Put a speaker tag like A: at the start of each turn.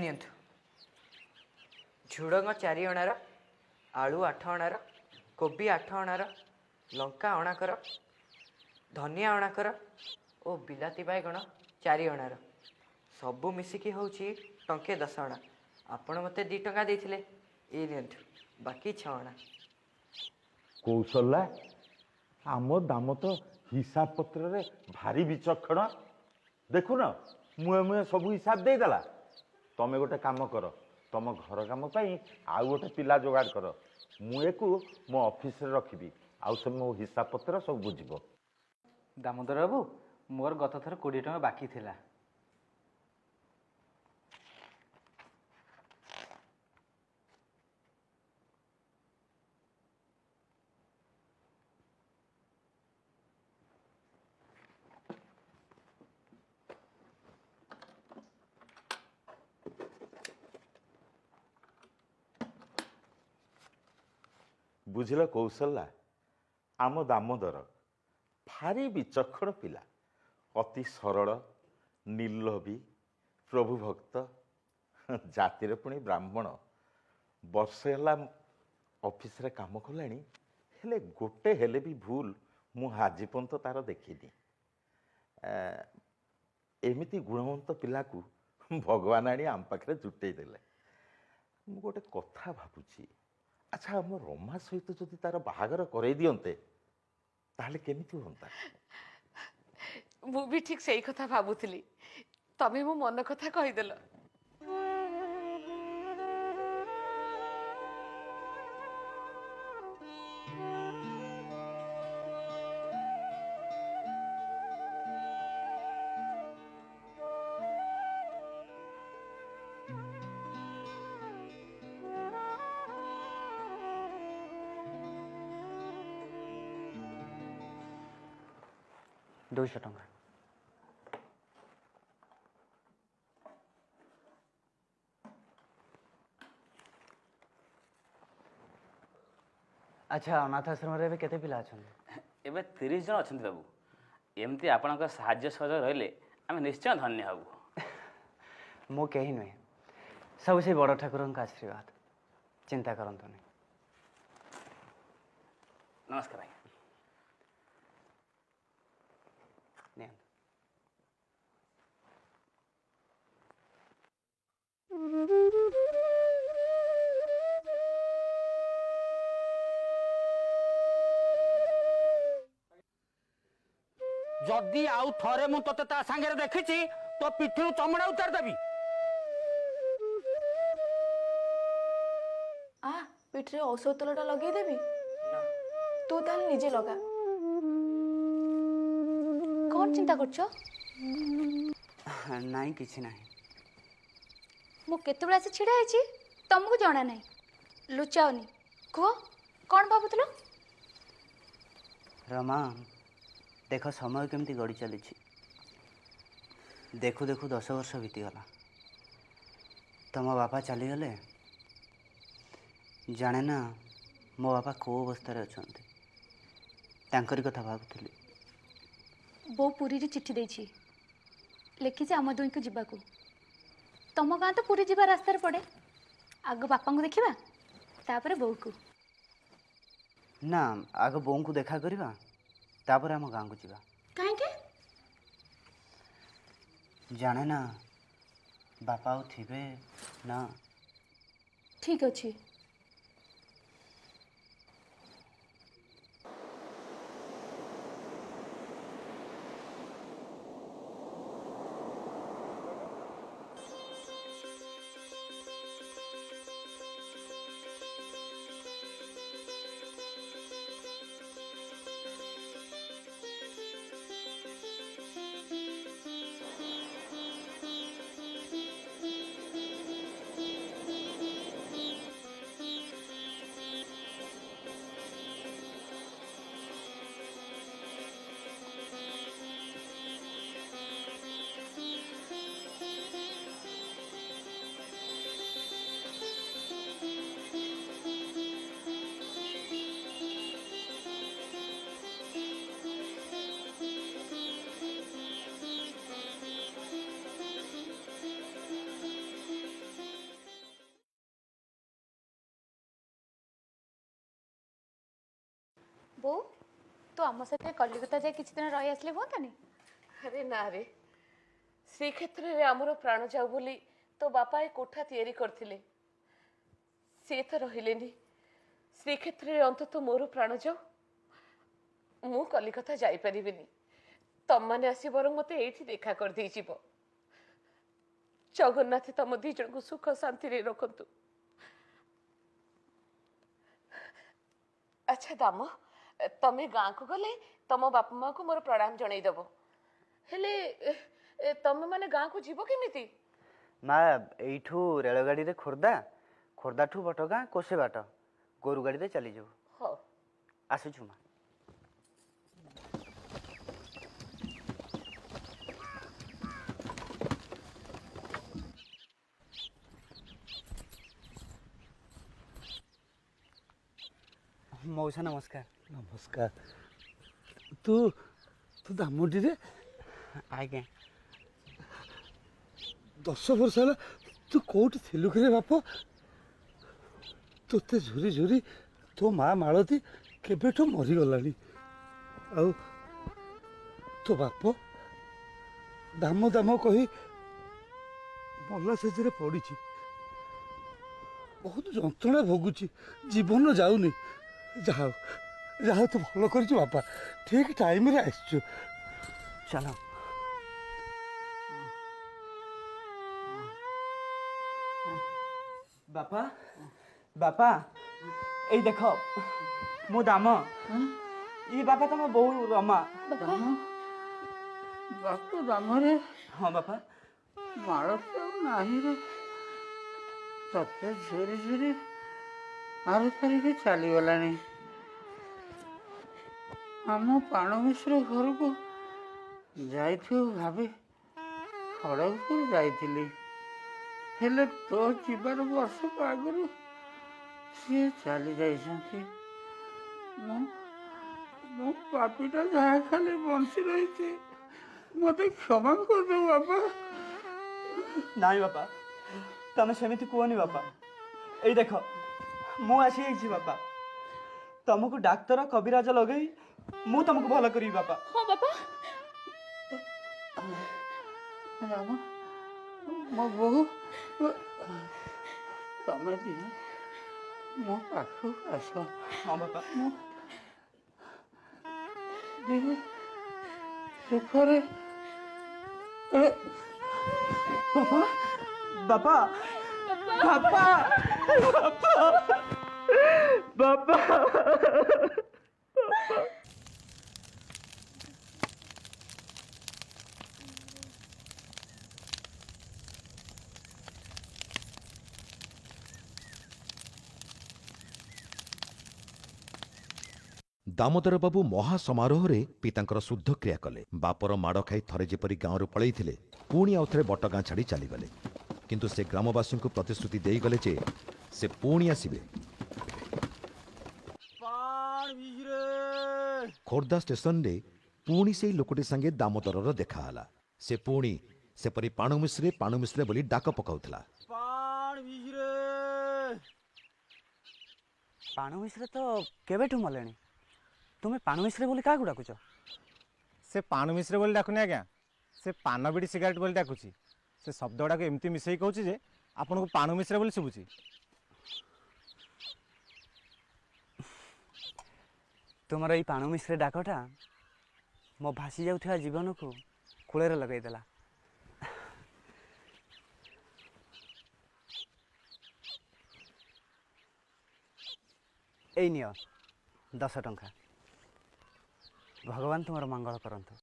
A: नियंतु झुड़ंग 4 अणार आलू 8 अणार कोबी 8 अणार लंका अणाकर धनिया अणाकर और बिलाती बैगण 4 अणार सबू मिसिकी होची टंके 10 अणा आपण मते 2 टंका देथिले ए नियंतु बाकी 6 अणा।
B: कौशल्या आम दाम तो हिसाब पत्र रे भारी विचक्षण देखु न मुए मुए सब हिसाब दे देला। तमे गोटे काम कर तुम घर काम आउ गोटे पिला जोगाड़ कर मुए को मो ऑफिस रे रखिबी आउ से मो हिसाब पत्र सब बुझिबो।
C: दामोदर बाबू मोर गत थर 20 टका बाकी थिला।
B: बुझिल कौशल्या आम दामोदर भारी विचक्षण पिला अति सरल निर्लोभी प्रभु भक्त जातिर पुणी ब्राह्मण वर्ष है ऑफिस रे काम कलानी हेले गोटे हेले भी भूल मु आज पर्यंत तार देखनी। एमिति गुणवंत पिला को भगवान आनी आम पाखे जुटे देले। मु गोटे कथा भाबुची अच्छा आम रमा सहित जदि तार बाहागर करई दियंते ताहले केमिति होंता।
D: मु भी ठीक सही कथा भाबुथली तमे मो मन कथा कहिदेल।
C: दुईश टंका अच्छा अनाथ आश्रम केते पिला अछन
E: एबे 30 जन अछन बाबू एमती आपनक साहाय्य सहयोग रहले आम निश्चय धन्य हबू।
C: मो कहीं नुहे सब से बड़ ठाकुर का आशीर्वाद चिंता करंतु नहीं।
E: नमस्कार भाई।
F: जदि आउ थरे मु तते ता संगे देखिछि तो पिठिनु चमड़ा उतार देबी।
G: आ पिठरे औषध तलटा लगे देबी तू ताल निजे लगा। कौन चिंता करछो?
C: नहीं किछि नहीं
G: मु केते बेला से छिड़ा हैछि तुमको जाना नहीं लुचाओनी को कौन भाबुतलो?
C: रमा देख समय केमती गड़ी चली देखु देखु 10 वर्ष बीतीगला तुम बापा चलीगले जाने ना मो बापा को अवस्था अच्छा कथा भावुली।
G: बो पुरी रे चिट्ठी देछि लिखी आम दुई को जीवाकू तुम गाँ तो पुरी जीवा रास्तार पड़े आग बापा को देखा तापर बो को
C: ना आग बो को देखा करवा तापर आम गाँ को जीवा
G: कहीं
C: जाने ना बापा थिबे ना।
G: ठीक अच्छे ବୋଉ ତୁ ଆମ ସହିତ କଲିକତା ଯାଇ କିଛି ଦିନ ରହି ଆସିଲେ ହୁଅନ୍ତାନି?
D: ଆରେ ନା ରେ, ଶ୍ରୀକ୍ଷେତ୍ରରେ ଆମର ପ୍ରାଣ ଯାଉ ବୋଲି ତୋ ବାପା ଏ କୋଠା ତିଆରି କରିଥିଲେ। ସିଏ ତ ରହିଲେନି। ଶ୍ରୀକ୍ଷେତ୍ରରେ ଅନ୍ତତଃ ମୋର ପ୍ରାଣ ଯାଉ। ମୁଁ କଲିକତା ଯାଇପାରିବିନି। ତମମାନେ ଆସି ବରଂ ମତେ ଏଇଠି ଦେଖା କରିଦେଇଯିବ। ଜଗନ୍ନାଥ ତମ ଦି ଜଣଙ୍କୁ ସୁଖ ଶାନ୍ତିରେ ରଖନ୍ତୁ। ଆଚ୍ଛା ଦାମ, ତମେ ଗାଁକୁ ଗଲେ ତମ ବାପା ମାଆଙ୍କୁ ମୋର ପ୍ରଣାମ ଜଣେଇଦବ। ହେଲେ ତମେ ମାନେ ଗାଁକୁ ଯିବ କେମିତି?
C: ମା ଏଇଠୁ ରେଳଗାଡ଼ିରେ ଖୋର୍ଦ୍ଧା, ଖୋର୍ଦ୍ଧାଠୁ ବଟଗାଁ କୋଶେ ବାଟ, ଗୋରୁ ଗାଡ଼ିରେ ଚାଲିଯିବୁ।
D: ହଉ।
C: ଆସୁଛୁ ମା। ମଉସା ନମସ୍କାର।
H: ନମସ୍କାର। ତୁ ତୁ ଦାମୁଟିରେ
C: ଆଜ୍ଞା।
H: 10 ବର୍ଷ ହେଲା ତୁ କୋଉଠି ଥିଲୁ କିରେ ବାପ? ତୋତେ ଝୁରି ଝୁରି ତୋ ମା ମାଳତୀ କେବେଠୁ ମରିଗଲାଣି। ଆଉ ତୋ ବାପ ଦାମ ଦାମ କହି ମଲା ଶେଷରେ ପଡ଼ିଛି। ବହୁତ ଯନ୍ତ୍ରଣା ଭୋଗୁଛି, ଜୀବନ ଯାଉନି। ଯାହା ହଉ ତୁ ଭଲ କରିଛୁ ବାପା, ଠିକ ଟାଇମରେ ଆସିଛୁ।
C: ଚାଲ। ବାପା ବାପା ଏଇ ଦେଖ, ମୁଁ ଦାମ, ଇ ବାପା ତମ ବୋଉ ରମା।
F: ବାପ ଦାମରେ
C: ହଁ ବାପା।
F: ମାଳ ତ ନାହିଁ ରେ, ତତେ ଝୁରି ଝୁରି ଆର ତାରିଖ ଚାଲିଗଲାଣି। ଆମ ପାଣ ମିଶ୍ର ଘରକୁ ଯାଇଥିବୁ ଭାବି ଖଡ଼ଗପୁର ଯାଇଥିଲି, ହେଲେ ତୋ ଯିବାର ବର୍ଷକ ଆଗରୁ ସିଏ ଚାଲି ଯାଇଛନ୍ତି। ମୁଁ ପାପିଟା ଯାହା ଖାଲି ବଞ୍ଚି ରହିଛି, ମୋତେ କ୍ଷମା କରିଦେବୁ ବାପା।
C: ନାଇଁ ବାପା, ତମେ ସେମିତି କୁହନି ବାପା। ଏଇ ଦେଖ ମୁଁ ଆସିଯାଇଛି ବାପା, ତମକୁ ଡାକ୍ତର କବିରାଜ ଲଗେଇ ମୁଁ ତମକୁ ଭଲ କରିବି ବାପା।
G: ହଁ ବାପା।
F: ରାମ, ମୋ ବୋହୁ, ତମେ ଦିନେ ମୋ ପାଖକୁ ଆସ।
C: ହଁ ବାପା।
F: ମୁଁ ଦିନେ ସୁଖରେ
C: ବାପା ବାପା ବାପା ବାପା ବାପା।
I: ଦାମୋଦର ବାବୁ ମହା ସମାରୋହରେ ପିତାଙ୍କର ଶୁଦ୍ଧକ୍ରିୟା କଲେ। ବାପର ମାଡ଼ ଖାଇ ଥରେ ଯେପରି ଗାଁରୁ ପଳାଇଥିଲେ, ପୁଣି ଆଉଥରେ ବଟଗାଁ ଛାଡ଼ି ଚାଲିଗଲେ। କିନ୍ତୁ ସେ ଗ୍ରାମବାସୀଙ୍କୁ ପ୍ରତିଶ୍ରୁତି ଦେଇଗଲେ ଯେ ସେ ପୁଣି ଆସିବେ। ଖୋର୍ଦ୍ଧା ଷ୍ଟେସନରେ ପୁଣି ସେଇ ଲୋକଟି ସାଙ୍ଗେ ଦାମୋଦରର ଦେଖା ହେଲା। ସେ ପୁଣି ସେପରି ପାଣୁମିଶ୍ରେ ବୋଲି ଡାକ ପକାଉଥିଲା।
C: ପାଣ ମିଶ୍ରେ ତ କେବେଠୁ ମଲେଣି, ତୁମେ ପାଣ ମିଶ୍ରେ ବୋଲି କାହାକୁ ଡାକୁଛ?
J: ସେ ପାନ ମିଶ୍ରେ ବୋଲି ଡାକୁନି ଆଜ୍ଞା, ସେ ପାନ ବିଡ଼ି ସିଗାରେଟ୍ ବୋଲି ଡାକୁଛି। ସେ ଶବ୍ଦ ଗୁଡ଼ାକ ଏମିତି ମିଶେଇ କହୁଛି ଯେ ଆପଣଙ୍କୁ ପାନ ମିଶ୍ରେ ବୋଲି ଶୁଭୁଛି।
C: ତୁମର ଏଇ ପାଣ ମିଶ୍ରେ ଡାକଟା ମୋ ଭାସି ଯାଉଥିବା ଜୀବନକୁ କୂଳରେ ଲଗାଇଦେଲା। ଏଇ ନିଅ 10 ଟଙ୍କା। ଭଗବାନ ତୁମର ମଙ୍ଗଳ କରନ୍ତୁ।